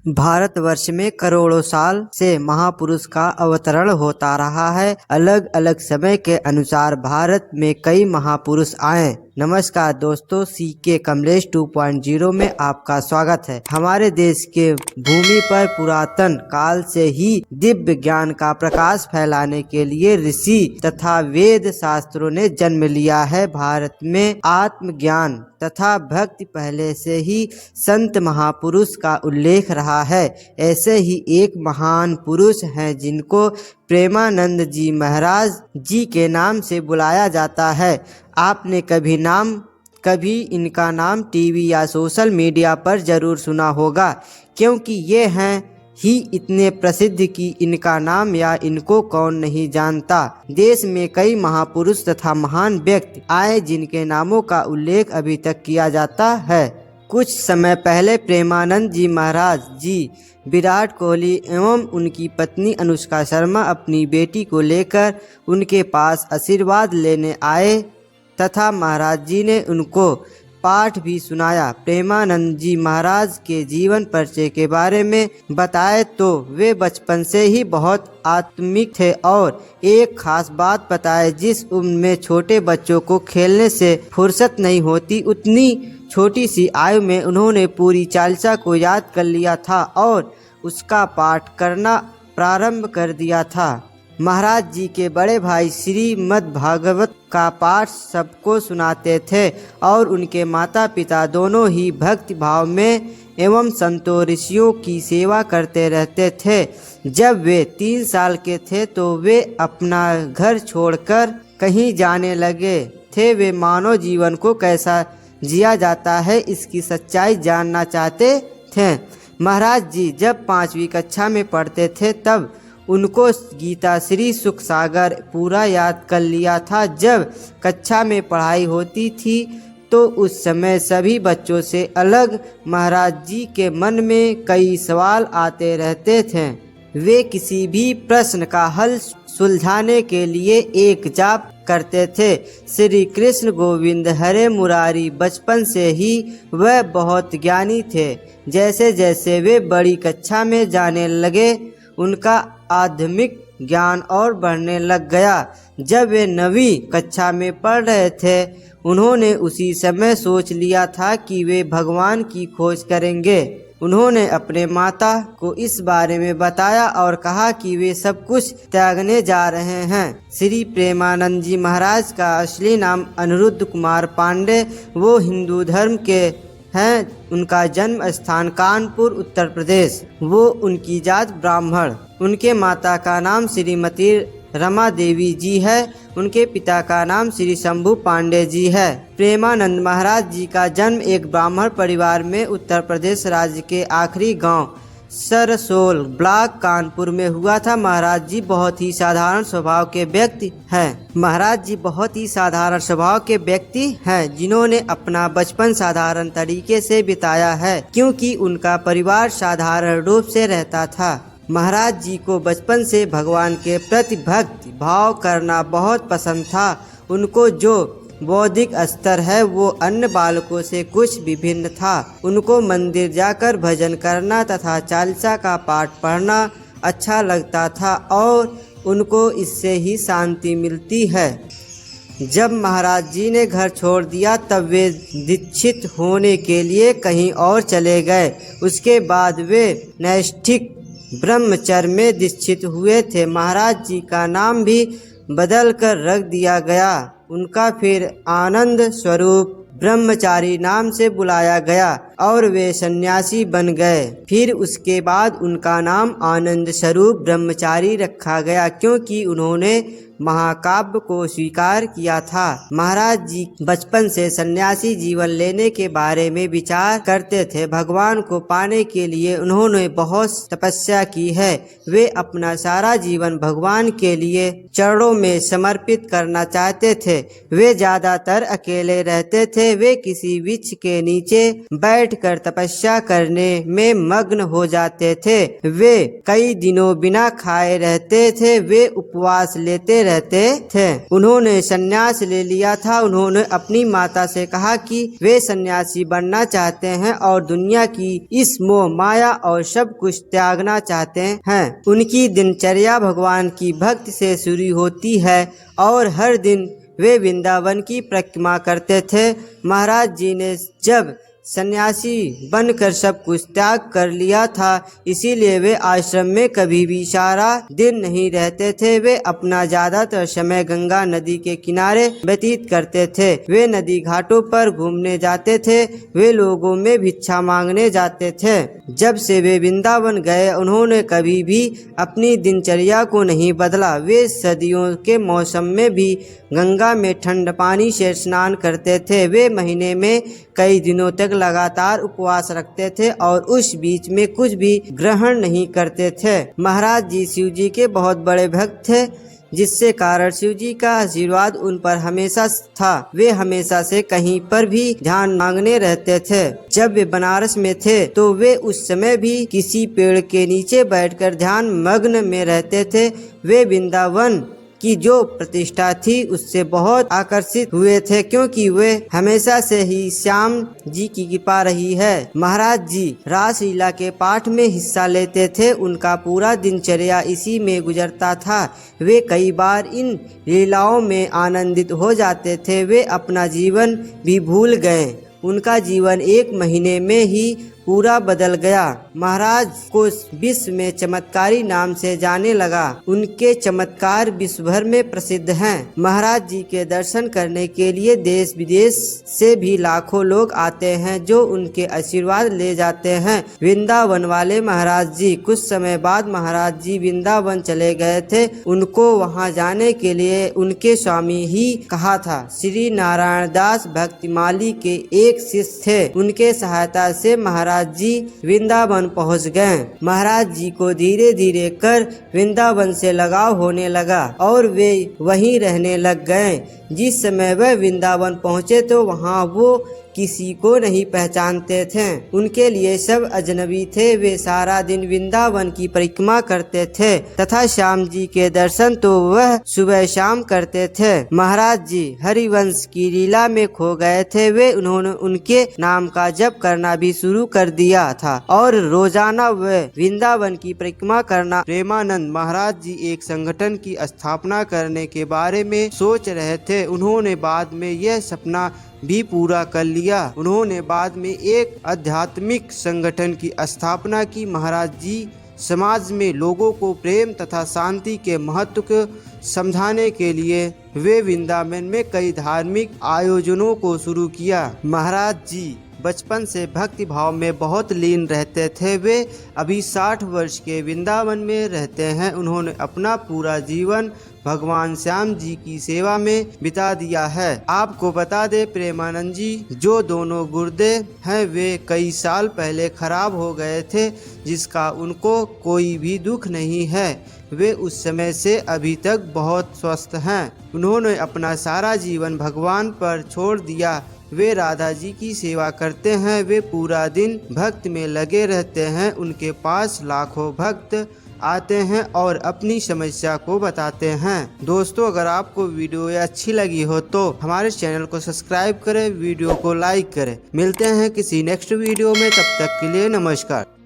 भारतवर्ष में करोड़ों साल से महापुरुष का अवतरण होता रहा है। अलग अलग समय के अनुसार भारत में कई महापुरुष आए। नमस्कार दोस्तों, सीके कमलेश 2.0 में आपका स्वागत है। हमारे देश के भूमि पर पुरातन काल से ही दिव्य ज्ञान का प्रकाश फैलाने के लिए ऋषि तथा वेद शास्त्रों ने जन्म लिया है। भारत में आत्मज्ञान तथा भक्ति पहले से ही संत महापुरुष का उल्लेख रहा है। ऐसे ही एक महान पुरुष हैं जिनको प्रेमानंद जी महाराज जी के नाम से बुलाया जाता है। आपने कभी इनका नाम टीवी या सोशल मीडिया पर जरूर सुना होगा, क्योंकि ये हैं ही इतने प्रसिद्ध कि इनका नाम या इनको कौन नहीं जानता। देश में कई महापुरुष तथा महान व्यक्ति आए जिनके नामों का उल्लेख अभी तक किया जाता है। कुछ समय पहले प्रेमानंद जी महाराज जी विराट कोहली एवं उनकी पत्नी अनुष्का शर्मा अपनी बेटी को लेकर उनके पास आशीर्वाद लेने आए तथा महाराज जी ने उनको पाठ भी सुनाया। प्रेमानंद जी महाराज के जीवन परिचय के बारे में बताए तो वे बचपन से ही बहुत आत्मिक थे और एक खास बात बताए, जिस उम्र में छोटे बच्चों को खेलने से फुर्सत नहीं होती, उतनी छोटी सी आयु में उन्होंने पूरी चालीसा को याद कर लिया था और उसका पाठ करना प्रारंभ कर दिया था। महाराज जी के बड़े भाई श्रीमद् भागवत का पाठ सबको सुनाते थे और उनके माता पिता दोनों ही भक्ति भाव में एवं संतों ऋषियों की सेवा करते रहते थे। जब वे 3 साल के थे तो वे अपना घर छोड़कर कहीं जाने लगे थे। वे मानव जीवन को कैसा जिया जाता है इसकी सच्चाई जानना चाहते थे। महाराज जी जब 5वीं कक्षा में पढ़ते थे तब उनको गीता श्री सुख सागर पूरा याद कर लिया था। जब कक्षा में पढ़ाई होती थी तो उस समय सभी बच्चों से अलग महाराज जी के मन में कई सवाल आते रहते थे। वे किसी भी प्रश्न का हल सुलझाने के लिए एक जाप करते थे, श्री कृष्ण गोविंद हरे मुरारी। बचपन से ही वह बहुत ज्ञानी थे। जैसे जैसे वे बड़ी कक्षा में जाने लगे उनका आध्यात्मिक ज्ञान और बढ़ने लग गया। जब वे 9वीं कक्षा में पढ़ रहे थे उन्होंने उसी समय सोच लिया था कि वे भगवान की खोज करेंगे। उन्होंने अपने माता को इस बारे में बताया और कहा कि वे सब कुछ त्यागने जा रहे हैं। श्री प्रेमानंद जी महाराज का असली नाम अनिरुद्ध कुमार पांडे, वो हिंदू धर्म के हैं। उनका जन्म स्थान कानपुर उत्तर प्रदेश। वो उनकी जात ब्राह्मण। उनके माता का नाम श्रीमती रमा देवी जी है। उनके पिता का नाम श्री शंभू पांडे जी है। प्रेमानंद महाराज जी का जन्म एक ब्राह्मण परिवार में उत्तर प्रदेश राज्य के आखिरी गांव सरसोल ब्लॉक कानपुर में हुआ था। महाराज जी बहुत ही साधारण स्वभाव के व्यक्ति हैं। जिन्होंने अपना बचपन साधारण तरीके से बिताया है, क्योंकि उनका परिवार साधारण रूप से रहता था। महाराज जी को बचपन से भगवान के प्रति भक्ति भाव करना बहुत पसंद था। उनको जो बौद्धिक स्तर है वो अन्य बालकों से कुछ विभिन्न था। उनको मंदिर जाकर भजन करना तथा चालीसा का पाठ पढ़ना अच्छा लगता था और उनको इससे ही शांति मिलती है। जब महाराज जी ने घर छोड़ दिया तब वे दीक्षित होने के लिए कहीं और चले गए। उसके बाद वे नैष्ठिक ब्रह्मचर्य में दीक्षित हुए थे। महाराज जी का नाम भी बदल कर रख दिया गया। उनका फिर आनंद स्वरूप ब्रह्मचारी नाम से बुलाया गया और वे सन्यासी बन गए। फिर उसके बाद उनका नाम आनंद स्वरूप ब्रह्मचारी रखा गया, क्योंकि उन्होंने महाकाव्य को स्वीकार किया था। महाराज जी बचपन से सन्यासी जीवन लेने के बारे में विचार करते थे। भगवान को पाने के लिए उन्होंने बहुत तपस्या की है। वे अपना सारा जीवन भगवान के लिए चरणों में समर्पित करना चाहते थे। वे ज्यादातर अकेले रहते थे। वे किसी वृक्ष के नीचे बैठ बैठकर तपस्या करने में मग्न हो जाते थे। वे कई दिनों बिना खाए रहते थे, वे उपवास लेते रहते थे। उन्होंने संन्यास ले लिया था। उन्होंने अपनी माता से कहा कि वे सन्यासी बनना चाहते हैं और दुनिया की इस मोह माया और सब कुछ त्यागना चाहते हैं। उनकी दिनचर्या भगवान की भक्ति से शुरू होती है और हर दिन वे वृंदावन की परिक्रमा करते थे। महाराज जी ने जब सन्यासी बनकर सब कुछ त्याग कर लिया था, इसीलिए वे आश्रम में कभी भी सारा दिन नहीं रहते थे। वे अपना ज्यादातर समय गंगा नदी के किनारे व्यतीत करते थे। वे नदी घाटों पर घूमने जाते थे, वे लोगों में भिक्षा मांगने जाते थे। जब से वे वृंदावन गए, उन्होंने कभी भी अपनी दिनचर्या को नहीं बदला। वे सर्दियों के मौसम में भी गंगा में ठंड पानी से स्नान करते थे। वे महीने में कई दिनों तक लगातार उपवास रखते थे और उस बीच में कुछ भी ग्रहण नहीं करते थे। महाराज जी शिव जी के बहुत बड़े भक्त थे, जिससे कारण शिव जी का आशीर्वाद उन पर हमेशा था। वे हमेशा से कहीं पर भी ध्यान मांगने रहते थे। जब वे बनारस में थे तो वे उस समय भी किसी पेड़ के नीचे बैठकर ध्यान मग्न में रहते थे। वे वृंदावन की जो प्रतिष्ठा थी उससे बहुत आकर्षित हुए थे, क्योंकि वे हमेशा से ही श्याम जी की कृपा रही है। महाराज जी रासलीला के पाठ में हिस्सा लेते थे। उनका पूरा दिनचर्या इसी में गुजरता था। वे कई बार इन लीलाओं में आनंदित हो जाते थे। वे अपना जीवन भी भूल गए। उनका जीवन एक महीने में ही पूरा बदल गया। महाराज को विश्व में चमत्कारी नाम से जाने लगा। उनके चमत्कार विश्व भर में प्रसिद्ध हैं। महाराज जी के दर्शन करने के लिए देश विदेश से भी लाखों लोग आते हैं, जो उनके आशीर्वाद ले जाते हैं। वृंदावन वाले महाराज जी कुछ समय बाद महाराज जी वृंदावन चले गए थे। उनको वहां जाने के लिए उनके स्वामी ही कहा था। श्री नारायण दास भक्तिमाली के एक शिष्य थे। उनके सहायता से महाराज जी वृंदावन पहुंच गए। महाराज जी को धीरे धीरे कर वृंदावन से लगाव होने लगा और वे वहीं रहने लग गए। जिस समय वह वृंदावन पहुंचे तो वहां वो किसी को नहीं पहचानते थे। उनके लिए सब अजनबी थे। वे सारा दिन वृंदावन की परिक्रमा करते थे तथा श्याम जी के दर्शन तो वह सुबह शाम करते थे। महाराज जी हरिवंश की लीला में खो गए थे। उन्होंने उनके नाम का जप करना भी शुरू कर दिया था और रोजाना वह वृंदावन की परिक्रमा करना। प्रेमानंद महाराज जी एक संगठन की स्थापना करने के बारे में सोच रहे थे। उन्होंने बाद में यह सपना भी पूरा कर लिया। उन्होंने बाद में एक आध्यात्मिक संगठन की स्थापना की। महाराज जी समाज में लोगों को प्रेम तथा शांति के महत्व को समझाने के लिए वे वृंदावन में कई धार्मिक आयोजनों को शुरू किया। महाराज जी बचपन से भक्ति भाव में बहुत लीन रहते थे। वे अभी 60 वर्ष के वृंदावन में रहते हैं। उन्होंने अपना पूरा जीवन भगवान श्याम जी की सेवा में बिता दिया है। आपको बता दे प्रेमानंद जी जो दोनों गुर्दे हैं वे कई साल पहले खराब हो गए थे, जिसका उनको कोई भी दुख नहीं है। वे उस समय से अभी तक बहुत स्वस्थ हैं। उन्होंने अपना सारा जीवन भगवान पर छोड़ दिया। वे राधा जी की सेवा करते हैं। वे पूरा दिन भक्ति में लगे रहते हैं। उनके पास लाखों भक्त आते हैं और अपनी समस्या को बताते हैं। दोस्तों अगर आपको वीडियो अच्छी लगी हो तो हमारे चैनल को सब्सक्राइब करें, वीडियो को लाइक करें। मिलते हैं किसी नेक्स्ट वीडियो में, तब तक के लिए नमस्कार।